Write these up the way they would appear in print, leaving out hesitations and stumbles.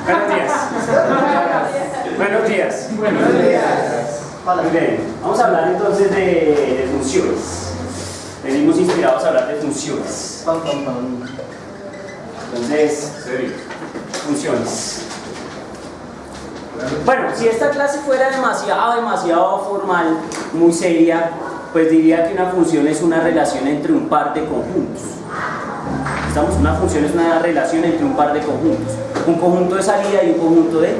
Buenos días. Buenos días. Buenos días. Muy bien. Vamos a hablar entonces de funciones. Venimos inspirados a hablar de funciones. Entonces, funciones. Bueno, si esta clase fuera demasiado formal, muy seria, pues diría que una función es una relación entre un par de conjuntos. Una función es una relación entre un par de conjuntos. Un conjunto de salida y un conjunto de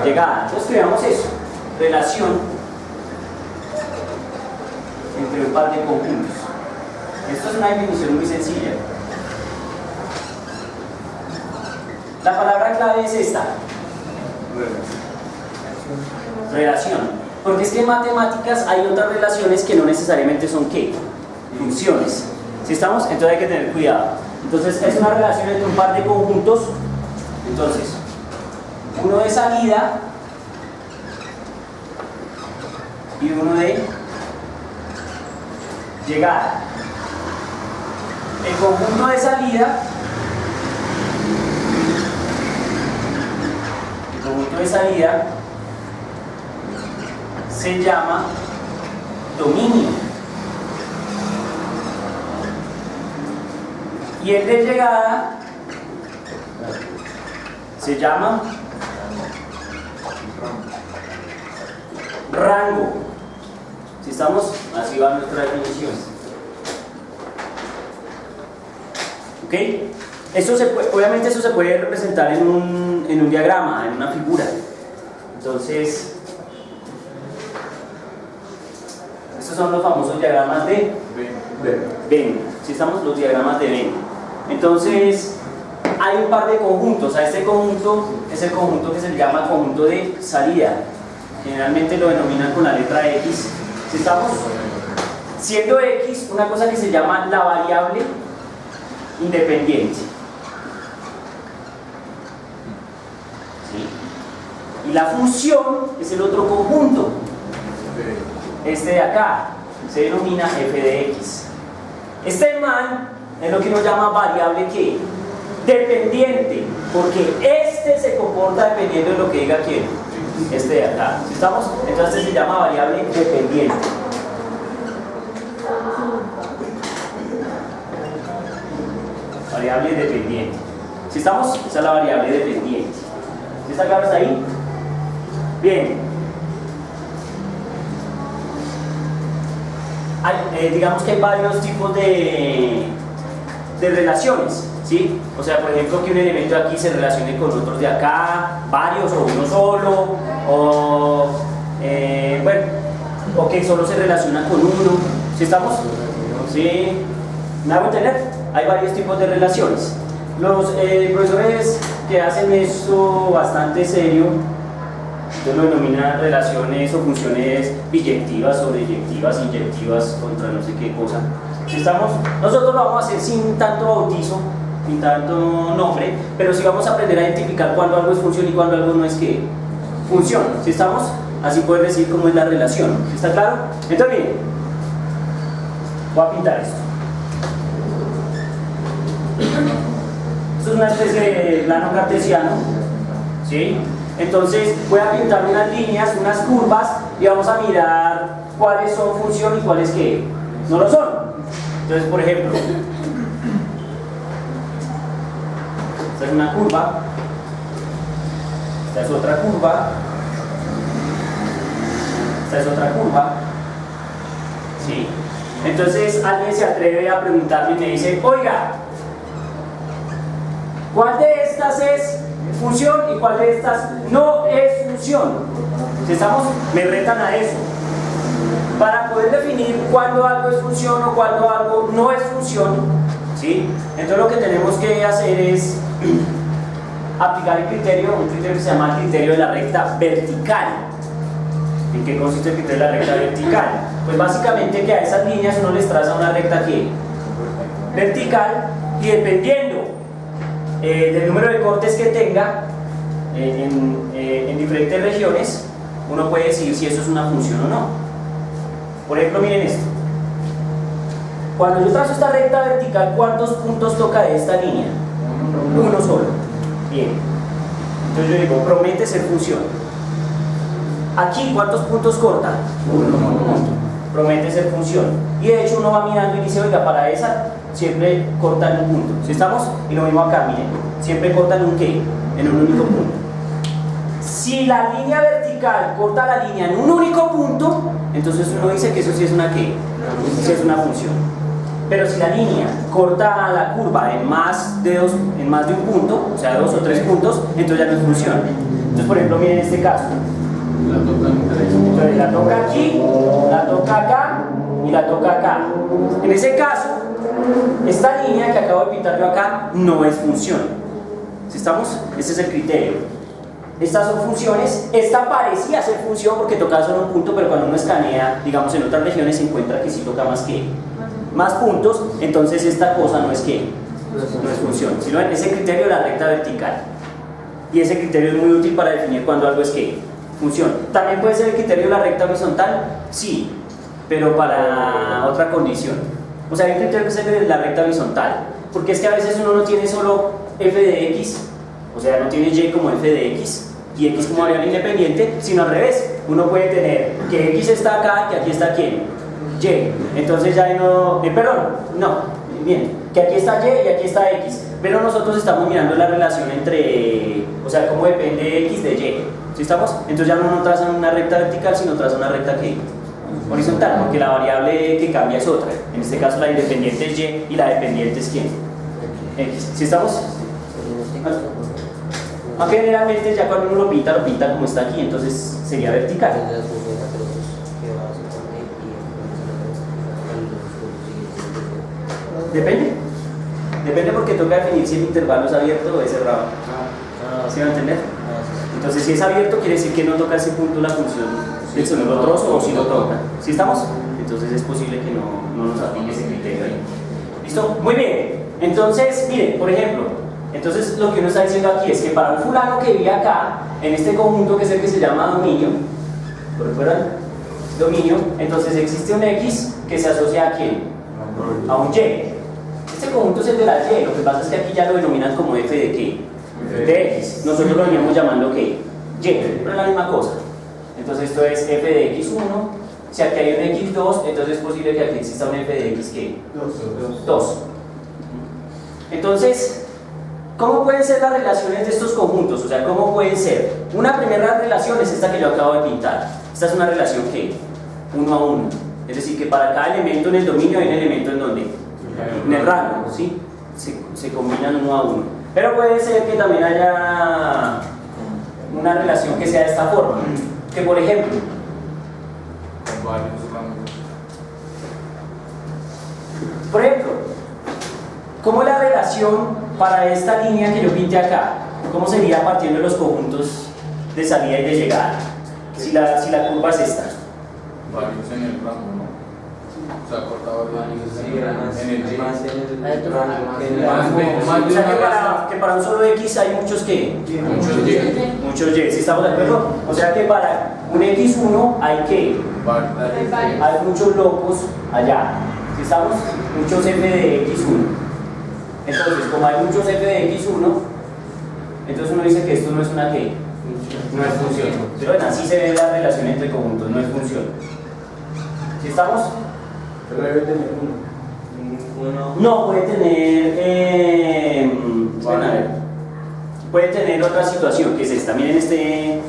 llegada. Entonces creamos eso. Relación entre un par de conjuntos. Esto es una definición muy sencilla. La palabra clave es esta. Relación. Porque es que en matemáticas hay otras relaciones que no necesariamente son ¿qué? Funciones. ¿Sí estamos? Entonces hay que tener cuidado. Entonces es una relación entre un par de conjuntos. Entonces, uno de salida y uno de llegada. El conjunto de salida, se llama dominio. Y el de llegada se llama rango. Si estamos, así va nuestra definición. ¿Ok? Obviamente eso se puede representar en un diagrama, en una figura. Entonces, estos son los famosos diagramas de Venn. Si estamos, los diagramas de Venn. Entonces, hay un par de conjuntos. A este conjunto es el conjunto que se llama conjunto de salida. Generalmente lo denominan con la letra X. Si estamos, siendo X una cosa que se llama la variable independiente. ¿Sí? Y la función es el otro conjunto. Este de acá se denomina f de x. Este man es lo que uno llama variable ¿qué? Dependiente, porque este se comporta dependiendo de lo que diga quién, este de acá. ¿Sí estamos? Entonces se llama variable dependiente. Variable dependiente. ¿Sí estamos? Esa es la variable dependiente. ¿Sí está claro hasta ahí? Bien. Digamos que hay varios tipos de relaciones, ¿sí? O sea, por ejemplo, que un elemento de aquí se relacione con otros de acá, varios o uno solo, o que solo se relaciona con uno. ¿Sí estamos? ¿Sí? ¿Me hago entender? Hay varios tipos de relaciones. Los profesores que hacen esto bastante serio, entonces lo denominan relaciones o funciones biyectivas, sobreyectivas, inyectivas, contra no sé qué cosa. Si estamos, nosotros lo vamos a hacer sin tanto bautizo, sin tanto nombre, pero sí vamos a aprender a identificar cuándo algo es función y cuándo algo no es que función. Si estamos, así puedes decir cómo es la relación. ¿Está claro? Entonces miren, voy a pintar esto. Esto es una especie de plano cartesiano, ¿sí? Entonces voy a pintar unas líneas, unas curvas y vamos a mirar cuáles son función y cuáles que no lo son. Entonces, por ejemplo, esta es una curva, esta es otra curva, esta es otra curva, ¿sí? Entonces alguien se atreve a preguntarme y me dice, oiga, ¿cuál de estas es función y cuál de estas no es función? Si estamos, me retan a eso. Para poder definir cuándo algo es función o cuándo algo no es función, ¿sí? Entonces lo que tenemos que hacer es aplicar un criterio que se llama el criterio de la recta vertical. ¿En qué consiste el criterio de la recta vertical? Pues básicamente que a esas líneas uno les traza una recta ¿qué? Vertical, y dependiendo del número de cortes que tenga en diferentes regiones, uno puede decidir si eso es una función o no. Por ejemplo, miren esto. Cuando yo trazo esta recta vertical, ¿cuántos puntos toca de esta línea? Uno solo. Bien. Entonces yo digo, promete ser función. Aquí, ¿cuántos puntos corta? Uno punto. Promete ser función. Y de hecho uno va mirando y dice, oiga, para esa siempre cortan un punto. ¿Sí estamos? Y lo mismo acá, miren. Siempre cortan un qué, en un único punto. Si la línea vertical corta la línea en un único punto, entonces uno dice que eso sí es una qué, sí es una función. Pero si la línea corta la curva en más de un punto, o sea 2 o 3 puntos, entonces ya no es función. Entonces, por ejemplo, miren este caso. Entonces la toca aquí, la toca acá y la toca acá. En ese caso, esta línea que acabo de pintar yo acá no es función. ¿Sí estamos? Ese es el criterio. Estas son funciones. Esta parecía ser función porque tocaba solo un punto, pero cuando uno escanea, digamos en otras regiones, se encuentra que sí toca más puntos. Entonces esta cosa no es función, sino en ese criterio de la recta vertical. Y ese criterio es muy útil para definir cuando algo es función. También puede ser el criterio de la recta horizontal, sí, pero para otra condición. O sea, hay un criterio que es el de la recta horizontal, porque es que a veces uno no tiene solo f de x, o sea, no tiene y como f de x y x como variable independiente, sino al revés. Uno puede tener que x está acá y que aquí está quién, y. Entonces ya que aquí está y aquí está x, pero nosotros estamos mirando la relación entre, o sea, cómo depende x de y. ¿Sí estamos? Entonces ya no trazan una recta vertical, sino trazan una recta horizontal, porque la variable que cambia es otra. En este caso la independiente es y y la dependiente es quién, x. ¿Sí estamos? Aunque generalmente ya cuando uno lo pinta como está aquí, entonces sería vertical. Depende porque toca definir si el intervalo es abierto o es cerrado. ¿Sí van a entender? Entonces si es abierto quiere decir que no toca ese punto la función del segundo trozo, o si lo toca. ¿Sí estamos? Entonces es posible que no nos aplique ese criterio ahí. ¿Listo? Muy bien. Entonces, miren, por ejemplo, entonces lo que uno está diciendo aquí es que para un fulano que vive acá, en este conjunto que es el que se llama dominio, ¿lo recuerdan? Dominio, entonces existe un x que se asocia a ¿quién? A un y. Este conjunto es el de la y, lo que pasa es que aquí ya lo denominan como f de qué, de x. Nosotros lo veníamos llamando qué, y, pero es la misma cosa. Entonces esto es f de x1, si aquí hay un x2, entonces es posible que aquí exista un f de x ¿qué? 2. Entonces, ¿cómo pueden ser las relaciones de estos conjuntos? O sea, ¿cómo pueden ser? Una primera relación es esta que yo acabo de pintar. Esta es una relación que 1 a 1. Es decir, que para cada elemento en el dominio hay un elemento en donde, en el rango, ¿sí? Se combinan 1 a 1. Pero puede ser que también haya una relación que sea de esta forma. Que por ejemplo, ¿cómo es la relación para esta línea que yo pinté acá? ¿Cómo sería partiendo de los conjuntos de salida y de llegada? Si la curva es esta. Varios en el rango, ¿no? O sea, cortador en el O sea que para un solo x hay muchos ¿qué? Muchos y, ¿sí estamos de acuerdo? O sea que para un x1 hay ¿qué? Hay muchos locos allá, ¿sí estamos? Muchos f de x1. Entonces, como hay muchos f de x1, entonces uno dice que esto no es una ¿qué? No es función. Pero bueno, así se ve la relación entre conjuntos, no es función. ¿Sí estamos? Pero debe tener uno. No, puede tener. Bueno, a ver. Puede tener otra situación, que es esta. Miren este.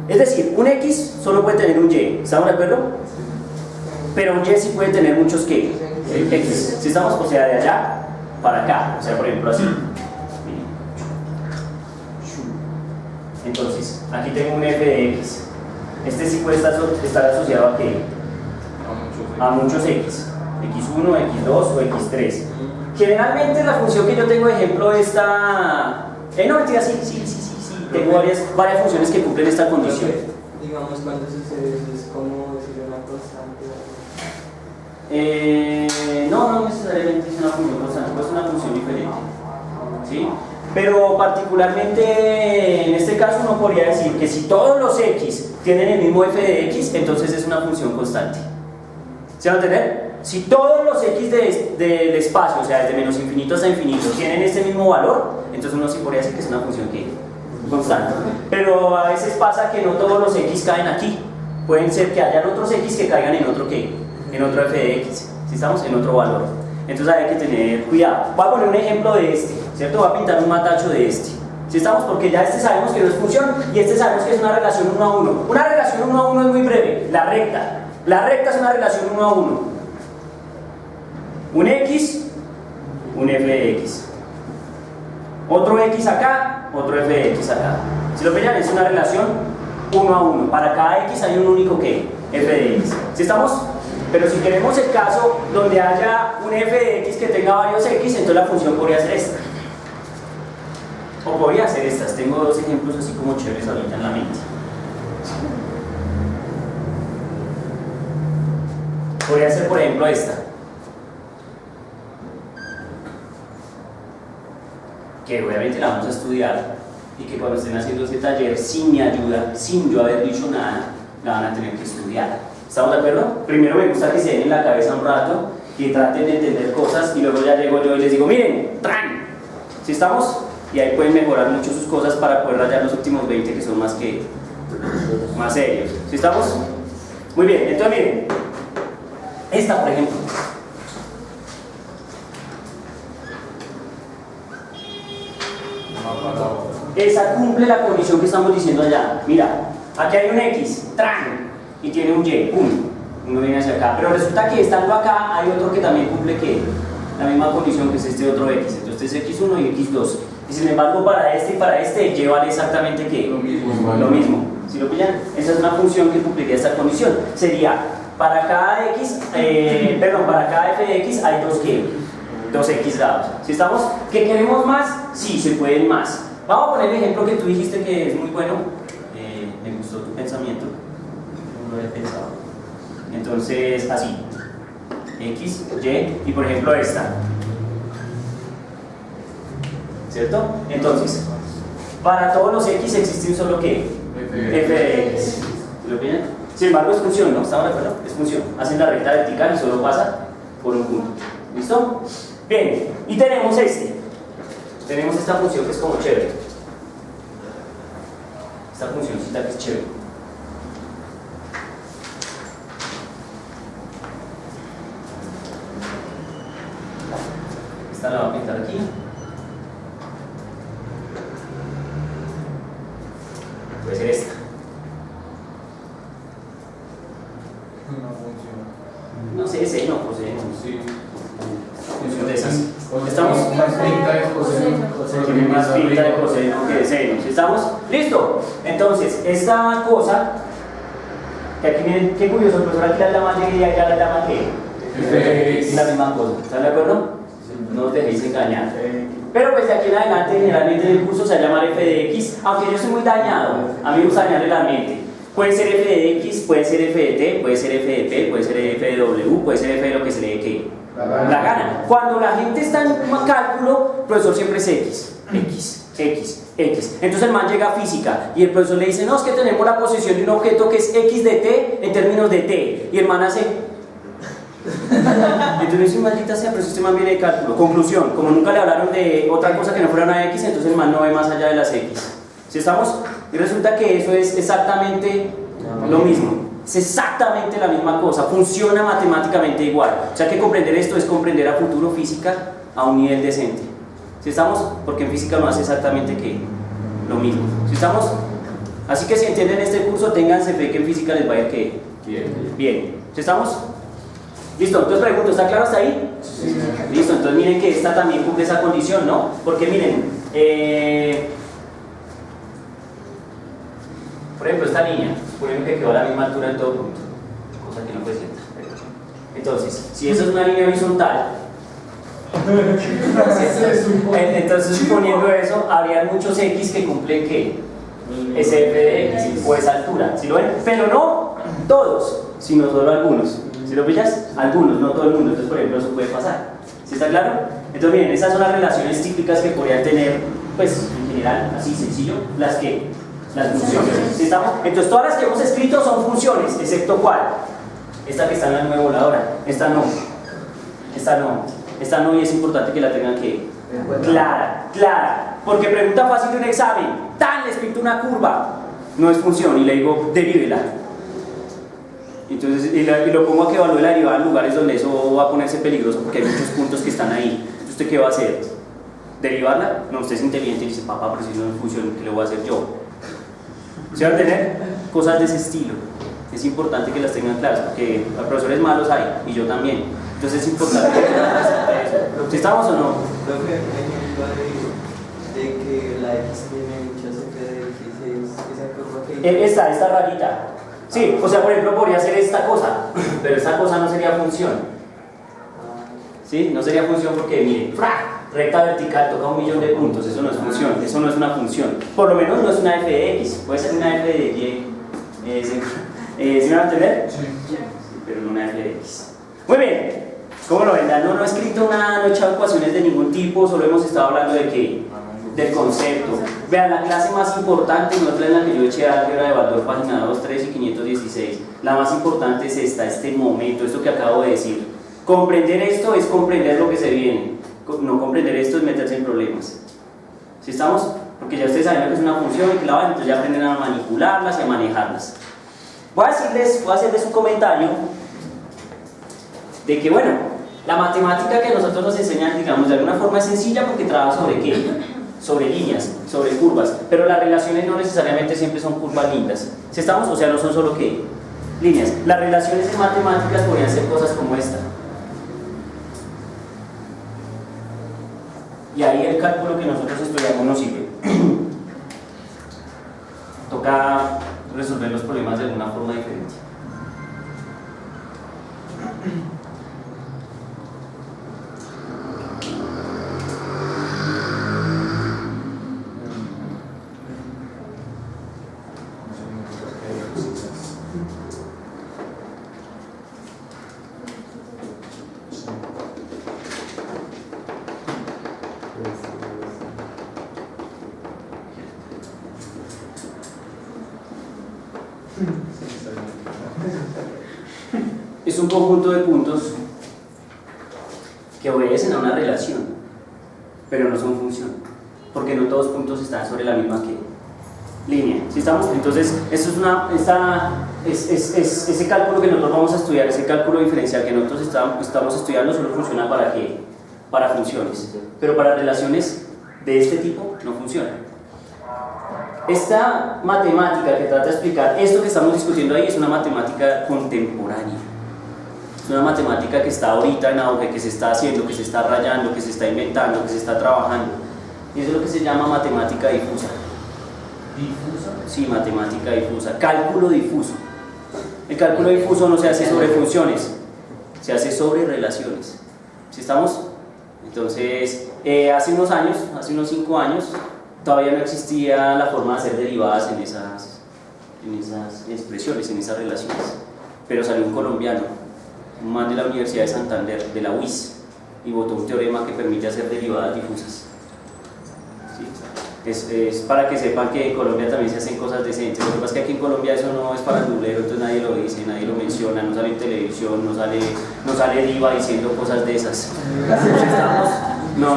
Es decir, un x solo puede tener un y. ¿Estamos de acuerdo? Pero un y sí puede tener muchos ¿qué? X. ¿Sí estamos? O sea, de allá para acá. O sea, por ejemplo, así. Entonces, aquí tengo un f de x. Este sí puede estar asociado a ¿qué? A muchos x. x1, x2 o x3. Generalmente la función que yo tengo de ejemplo está... no, mentira, sí. Tengo varias funciones que cumplen esta condición. Digamos, cuando sucede eso, es como decir una constante. No necesariamente es una función constante, es una función diferente. ¿Sí? Pero particularmente en este caso uno podría decir que si todos los x tienen el mismo f de x, entonces es una función constante. ¿Se va a entender? si todos los x del espacio, o sea, desde menos infinito hasta infinito, tienen este mismo valor, entonces uno sí podría decir que es una función que constante. Pero a veces pasa que no todos los x caen aquí. Pueden ser que hayan otros x que caigan en otro ¿qué? En otro f de x, si estamos en otro valor. Entonces hay que tener cuidado. Voy a poner un ejemplo de este, ¿cierto? Voy a pintar un matacho de este. Si estamos, porque ya este sabemos que no es función y este sabemos que es una relación 1 a 1. Una relación 1 a 1 es muy breve, la recta. La recta es una relación 1 a 1. Un x, un f de x. Otro x acá, otro f de x acá. Si lo pillan, es una relación 1 a 1. Para cada x hay un único ¿qué? F de x. ¿Sí estamos? Pero si queremos el caso donde haya un f de x que tenga varios x, entonces la función podría ser esta. O podría ser estas. Tengo dos ejemplos así como chéveres ahorita en la mente. Podría ser, por ejemplo, esta. Que obviamente la vamos a estudiar y que cuando estén haciendo ese taller sin mi ayuda, sin yo haber dicho nada, la van a tener que estudiar. ¿Estamos de acuerdo? Primero me gusta que se den en la cabeza un rato y traten de entender cosas y luego ya llego yo y les digo, miren, ¡tran! ¿Sí estamos? Y ahí pueden mejorar mucho sus cosas para poder rayar los últimos 20 que son más serios. ¿Sí estamos? Muy bien, entonces miren, esta por ejemplo. Esa cumple la condición que estamos diciendo allá. Mira, aquí hay un x, ¡tran! Y tiene un y, ¡pum! Uno viene hacia acá. Pero resulta que estando acá hay otro que también cumple ¿qué? La misma condición que es este otro x. Entonces es x1 y x2. Y sin embargo para este y para este y vale exactamente ¿qué? Lo mismo. ¿Sí lo pillan? Esa es una función que cumpliría esta condición. Sería, para cada x, para cada f de x hay dos x dados. ¿Sí estamos? ¿Que queremos más? Sí, se pueden más. Vamos a poner el ejemplo que tú dijiste que es muy bueno. Me gustó tu pensamiento. No lo había pensado. Entonces, así. X, Y, y por ejemplo esta. ¿Cierto? Entonces, para todos los X existe un solo ¿qué? F de X. ¿Lo pillan? Sin embargo es función, ¿no? ¿Estamos de acuerdo? Es función. Hacen la recta vertical y solo pasa por un punto. ¿Listo? Bien, y tenemos tenemos esta función que es como chévere. Esta funcióncita que es chévere. Esta la voy a pintar aquí. Puede ser esta. Una función. No sé, seno, coseno. Sí. Función de esas. Estamos más pinta de coseno. Tiene más pinta de coseno que de seno. ¿Estamos? ¿Listo? Entonces, esta cosa, que aquí miren, qué curioso, el profesor aquí la llama Y y acá la llama ¿qué? Es la misma cosa. ¿Están de acuerdo? No os dejéis engañar. Pero pues de aquí en adelante, generalmente en el curso se va a llamar f de x, aunque yo soy muy dañado, a mí me gusta dañarle la mente. Puede ser f de x, puede ser f de t, puede ser f de p, puede ser f de w, puede ser f de lo que se le dé que la gana. Cuando la gente está en un cálculo, el profesor siempre es x. Entonces el man llega a física y el profesor le dice, no, es que tenemos la posición de un objeto que es x de t en términos de t. Y el man hace... Entonces, maldita sea, pero este man viene de cálculo. Conclusión, como nunca le hablaron de otra cosa que no fuera una x, entonces el man no ve más allá de las x. ¿Sí estamos? Y resulta que eso es exactamente lo mismo. Es exactamente la misma cosa, funciona matemáticamente igual. O sea que comprender esto es comprender a futuro física a un nivel decente. ¿Sí estamos? Porque en física no hace exactamente ¿qué? Lo mismo. ¿Sí estamos? Así que si entienden este curso, ténganse fe que en física les va a ir ¿qué? Bien. ¿Sí estamos? Listo, entonces pregunto, ¿está claro hasta ahí? Sí. Listo, entonces miren que esta también cumple esa condición, ¿no? Porque miren, por ejemplo, esta línea, suponiendo que quedó a la misma altura en todo punto, cosa que no fue cierta. Entonces, si esa es una línea horizontal, entonces suponiendo eso, habría muchos x que cumplen ¿qué? Ese f de x o esa altura, ¿sí lo ven? Pero no todos, sino solo algunos. ¿Sí lo pillas? Algunos, no todo el mundo. Entonces, por ejemplo, eso puede pasar. ¿Sí está claro? Entonces, miren, esas son las relaciones típicas que podrían tener, pues, en general, así sencillo, las funciones. ¿Sí estamos? Entonces, todas las que hemos escrito son funciones, excepto ¿cuál? Esta que está en la nube voladora. Esta no. Esta no, y es importante que la tengan que clara, porque pregunta fácil de un examen, les pinto una curva, no es función, y le digo, derívela. Entonces, y lo pongo a que evalúe la derivada en lugares donde eso va a ponerse peligroso, porque hay muchos puntos que están ahí. ¿Usted qué va a hacer? ¿Derivarla? No, usted es inteligente y dice, papá, pero si no es función, ¿qué le voy a hacer yo? ¿Se van a tener cosas de ese estilo? Es importante que las tengan claras, porque los profesores malos hay, y yo también. Entonces es importante que tengan eso. ¿Sí estamos o no? Creo que de que la X tiene muchas f de X, esa curva que... Esta rayita. Sí, o sea, por ejemplo, podría ser esta cosa, pero esta cosa no sería función. ¿Sí? No sería función porque, mire, recta vertical toca 1.000.000 de puntos, eso no es función, eso no es una función. Por lo menos no es una f de X, puede ser una f de Y. ¿Sí me van a entender? Sí, pero no una f de X. Muy bien, ¿cómo lo ven? No he escrito nada, no he echado ecuaciones de ningún tipo, solo hemos estado hablando de qué, del concepto. Vean, la clase más importante, no es la que yo eché álgebra de Baldor, página 2, 3 y 516. La más importante es este momento, esto que acabo de decir. Comprender esto es comprender lo que se viene. No comprender esto es meterse en problemas. ¿Sí estamos? Porque ya ustedes saben lo que es una función y que la van, entonces ya aprenden a manipularlas y a manejarlas. Voy a hacerles un comentario de que, bueno, la matemática que nosotros nos enseñan, digamos, de alguna forma es sencilla porque trabaja sobre qué, sobre líneas, sobre curvas, pero las relaciones no necesariamente siempre son curvas lindas. ¿Sí estamos? O sea, no son solo qué, líneas. Las relaciones en matemáticas podrían ser cosas como esta. Y ahí el cálculo que nosotros estudiamos no sirve. Toca resolver los problemas de alguna forma diferente. Es un conjunto de puntos que obedecen a una relación, pero no son función, porque no todos los puntos están sobre la misma línea. ¿Sí estamos? Entonces, eso es ese cálculo que nosotros vamos a estudiar, ese cálculo diferencial que nosotros estamos estudiando, solo funciona ¿para qué? Para funciones, pero para relaciones de este tipo no funciona. Esta matemática que trata de explicar esto que estamos discutiendo ahí es una matemática contemporánea. Es una matemática que está ahorita en auge, que se está haciendo, que se está rayando, que se está inventando, que se está trabajando. Y eso es lo que se llama matemática difusa. ¿Difusa? Sí, matemática difusa. Cálculo difuso. El cálculo difuso no se hace sobre funciones, se hace sobre relaciones. ¿Sí estamos? Entonces, hace unos años, hace unos 5 años, todavía no existía la forma de hacer derivadas en esas expresiones, en esas relaciones. Pero salió un colombiano, un man de la Universidad de Santander, de la UIS, y votó un teorema que permite hacer derivadas difusas. ¿Sí? Es para que sepan que en Colombia también se hacen cosas decentes. Lo que pasa es que aquí en Colombia eso no es farandulero, entonces nadie lo dice, nadie lo menciona, no sale en televisión, no sale diva diciendo cosas de esas. ¿Estamos? No.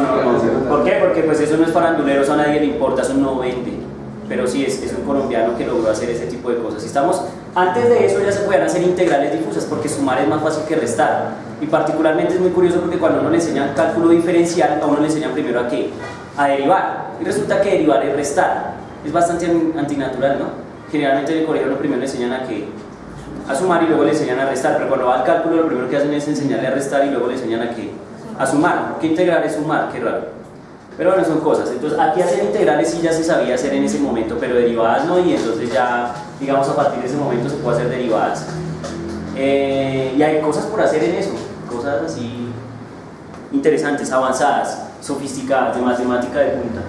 ¿Por qué? Porque pues eso no es farandulero, eso a nadie le importa, eso no vende. Pero sí, es un colombiano que logró hacer ese tipo de cosas. ¿Estamos? Antes de eso ya se podían hacer integrales difusas porque sumar es más fácil que restar. Y particularmente es muy curioso porque cuando uno le enseñan cálculo diferencial, a uno le enseñan primero a qué, a derivar. Y resulta que derivar es restar. Es bastante antinatural, ¿no? Generalmente en el colegio primero le enseñan a qué, a sumar y luego le enseñan a restar. Pero cuando va al cálculo lo primero que hacen es enseñarle a restar y luego le enseñan a qué, a sumar. ¿Qué integral es sumar? Qué raro. Pero bueno, son cosas. Entonces aquí hacer integrales sí ya se sabía hacer en ese momento, pero derivadas no, y entonces ya, digamos, a partir de ese momento se puede hacer derivadas. Y hay cosas por hacer en eso, cosas así interesantes, avanzadas, sofisticadas, de matemática de punta.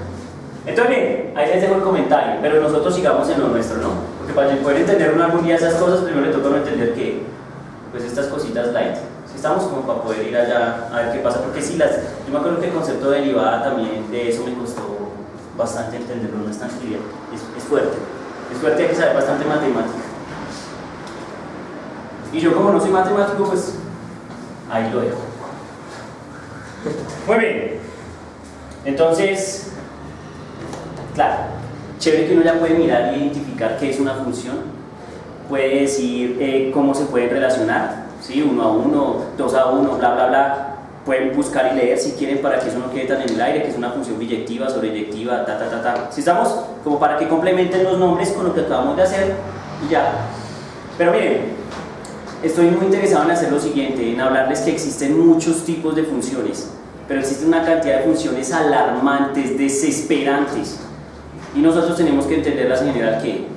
Entonces bien, ahí les dejo el comentario, pero nosotros sigamos en lo nuestro, ¿no? Porque para poder entender una algún día esas cosas, primero le toca no entender que, pues estas cositas light. Estamos como para poder ir allá a ver qué pasa, porque sí, yo me acuerdo que el concepto de derivada también, de eso me costó bastante entenderlo, no es tan trivial, es fuerte, hay que saber bastante matemática. Y yo como no soy matemático, pues ahí lo dejo. Muy bien. Entonces, claro, chévere que uno ya puede mirar e identificar qué es una función. Puede decir cómo se pueden relacionar, ¿sí? 1 a 1, 2 a 1, bla, bla, bla. Pueden buscar y leer si quieren para que eso no quede tan en el aire, que es una función biyectiva, sobreyectiva, ta, ta, ta, ta. ¿Sí estamos? Como para que complementen los nombres con lo que acabamos de hacer y ya. Pero miren, estoy muy interesado en hacer lo siguiente, en hablarles que existen muchos tipos de funciones, pero existe una cantidad de funciones alarmantes, desesperantes. Y nosotros tenemos que entenderlas en general que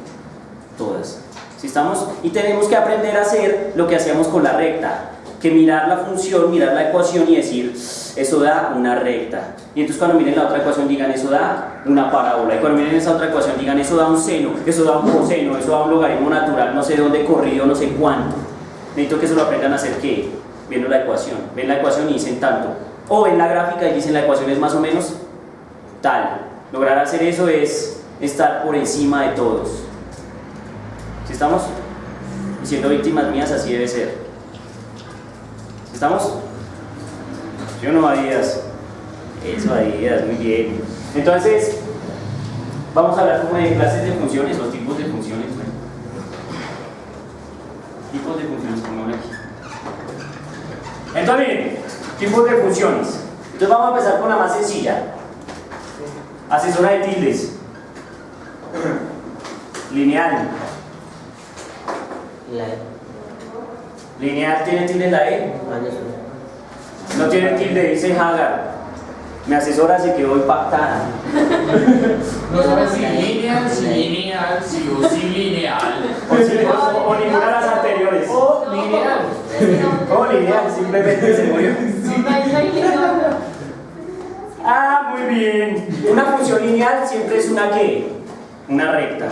todas. ¿Sí estamos? Y tenemos que aprender a hacer lo que hacíamos con la recta, que mirar la función, mirar la ecuación y decir, eso da una recta. Y entonces cuando miren la otra ecuación digan, eso da una parábola. Y cuando miren esa otra ecuación digan, eso da un seno, eso da un coseno, eso da un logaritmo natural, no sé dónde corrido, no sé cuánto. Necesito que eso lo aprendan a hacer, ¿qué? Viendo la ecuación. Ven la ecuación y dicen tanto. O ven la gráfica y dicen, la ecuación es más o menos tal. Lograr hacer eso es estar por encima de todos. ¿Sí estamos? Y siendo víctimas mías, así debe ser. ¿Sí estamos? ¿Sí o no, Adidas? Eso, Adidas, muy bien. Entonces, vamos a hablar como de clases de funciones o tipos de funciones. ¿No? Tipos de funciones, como aquí. Entonces, miren, tipos de funciones. Entonces, vamos a empezar con la más sencilla. Asesora de tildes. Lineal. La Lineal, ¿tiene tilde en la E? No tiene tilde, dice Hagar. Me asesora, se quedó impactada. No sabes si lineal, si lineal, si o si lineal. O ninguna de las anteriores. O lineal. O lineal, simplemente se murió. Ah, muy bien. Una función lineal siempre es una ¿qué? Una recta.